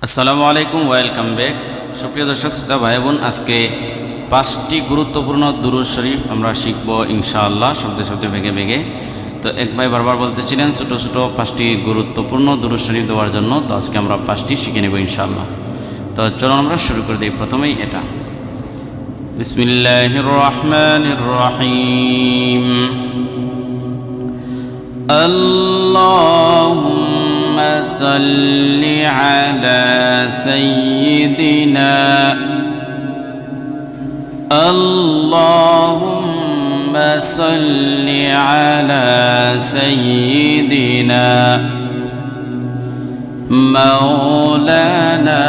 আসসালামু আলাইকুম, welcome back. সুপ্রিয় দর্শক শ্রোতা ভাই বোন, আজকে 5টি গুরুত্বপূর্ণ দুরূদ শরীফ আমরা শিখব ইনশাআল্লাহ, শব্দে শব্দে ভেঙে ভেঙে। তো এক ভাই বারবার বলতেছিলেন ছোটো ছোটো 5টি গুরুত্বপূর্ণ দুরূদ শরীফ দেওয়ার জন্য, তো আজকে আমরা 5টি শিখে নেব ইনশাআল্লাহ। তো চলুন আমরা শুরু করে দিই। প্রথমেই এটা, বিসমিল্লাহির রহমানির রহিম। আল্লাহুম্মা সাল্লি আলা সাইয়্যিদিনা আল্লাহুম্মা সাল্লি আলা সাইয়্যিদিনা মাওলানা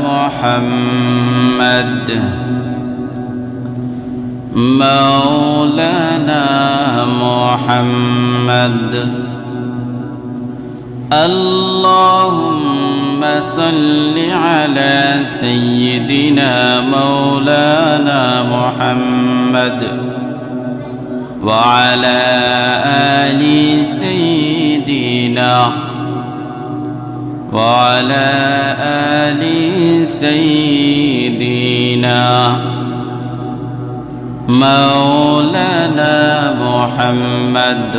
মুহাম্মদ مولانا محمد اللهم صل على سيدنا مولانا محمد وعلى آل سيدنا وعلى آل سيدنا مولانا محمد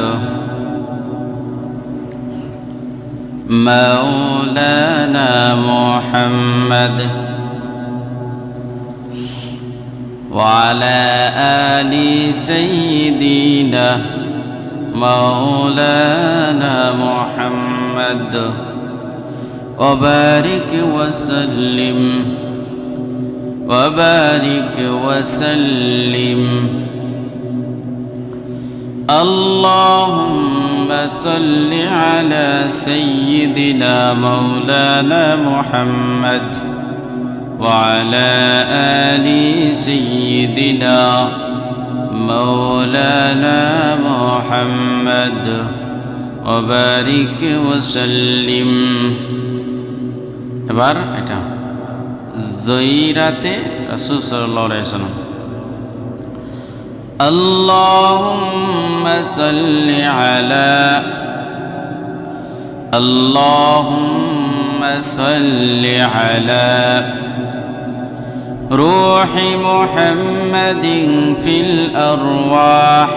مولانا محمد وعلى آل سيدنا مولانا محمد وبارك وسلم وبارك وسلم اللهم صل على سيدنا مولانا محمد وعلى آل سيدنا مولانا محمد وبارك وسلم। এবার এটা জয়রাতে রাসূল সাল্লাল্লাহু আলাইহি ওয়াসাল্লাম। আল্লাহুম্মা সাল্লি আলা আল্লাহুম্মা সাল্লি আলা রূহি মুহাম্মাদিন ফিল আরওয়াহ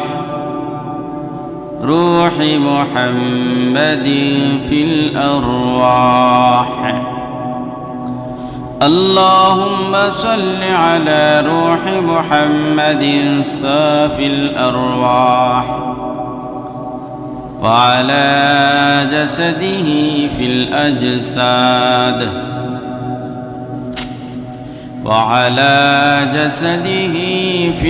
রূহি মুহাম্মাদিন ফিল আরওয়াহ اللهم صل على روح محمد صافي الأرواح وعلى جسده في الأجساد وعلى جسده في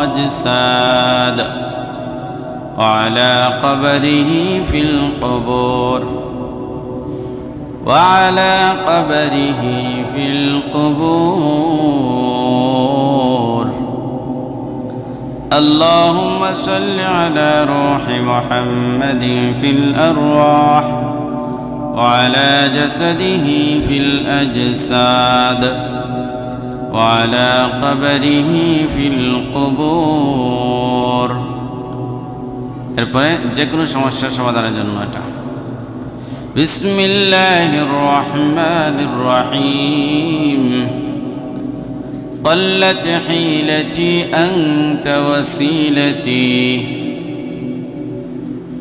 الأجساد وعلى قبره في القبور وعلى قبره في القبور اللهم صل على روح محمد في الأرواح وعلى جسده في الأجساد وعلى قبره في القبور। এরপরে যে কোনো সমস্যার সমাধানের জন্য এটা, بسم الله الرحمن الرحيم قلت حيلتي أنت وسيلتي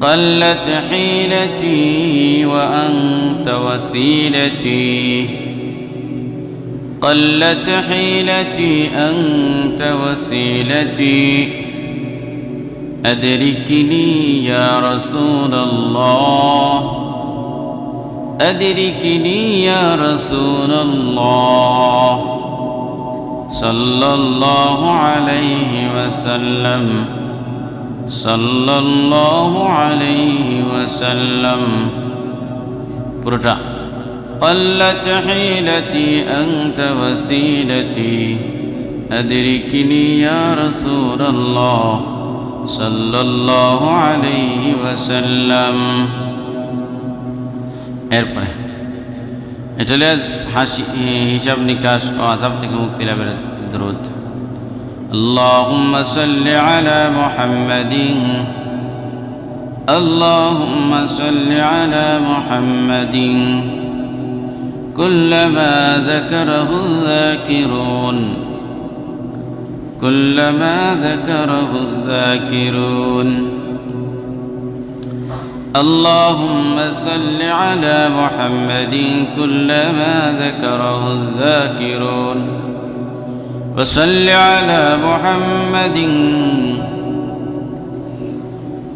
قلت حيلتي وأنت وسيلتي قلت حيلتي أنت وسيلتي أدركني يا رسول الله أدركني يا رسول الله صلى الله عليه وسلم صلى الله عليه وسلم পুরোটা قلت حيلتي أنت وسيلتي أدركني يا رسول الله صلى الله عليه وسلم। এরপরে এটা হলো হাসি হিসাব নিকাশ ও আযাব থেকে মুক্তি লাভের দুরূদ। আল্লাহুম্মা সাল্লি আলা মুহাম্মাদিন اللهم صل على محمد كلما ذكره الذاكرون كلما ذكره الذاكرون اللهم صل على محمد كلما ذكره الذاكرون وصل على محمد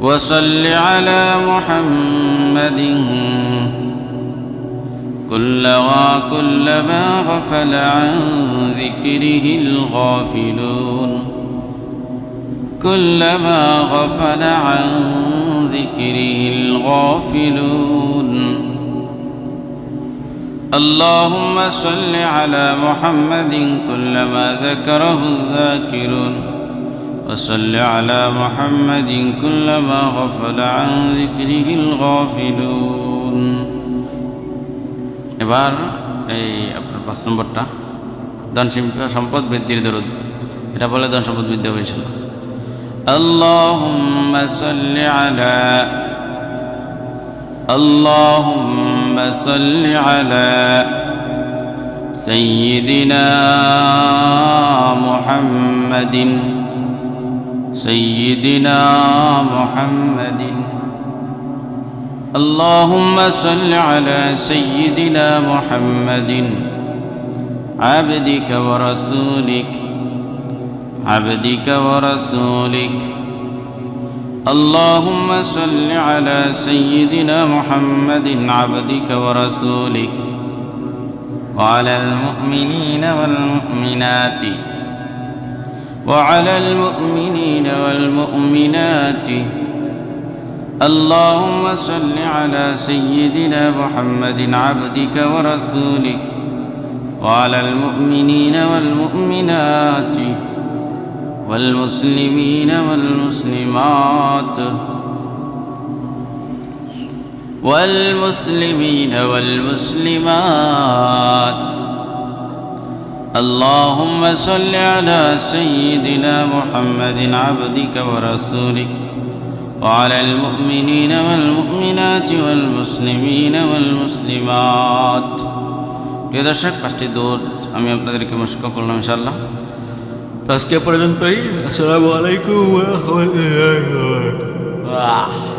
وصل على محمد كلما غفل عن ذكره الغافلون كلما غفل عن ذكره الغافلون اللهم صل على محمد كلما ذكره الذاكرون وصل على محمد كلما غفل عن ذكره الغافلون এবার এই আপনার 5 নম্বরটা ধন সম্পদ বৃদ্ধির দরুদ এটা বলে ধন সম্পদ বৃদ্ধি হবে ইনশাআল্লাহ اللهم صل على سيدنا محمد اللهم صل على سيدنا محمد عبدك ورسولك اللهم صل على سيدنا محمد عبدك ورسولك وعلى المؤمنين والمؤمنات اللهم صل على سيدنا محمد عبدك ورسولك وعلى المؤمنين والمؤمنات والمسلمين والمسلمات اللهم صل على سيدنا محمد عبدك ورسولك وعلى المؤمنين والمؤمنات والمسلمين والمسلمات প্রিয় দর্শক 5টি দূর আমি আপনাদেরকে মশক করলাম ইনশাআল্লাহ তো আজকে পর্যন্তই আসসালামু আলাইকুম ওয়া রাহমাতুল্লাহি ওয়া বারাকাতুহু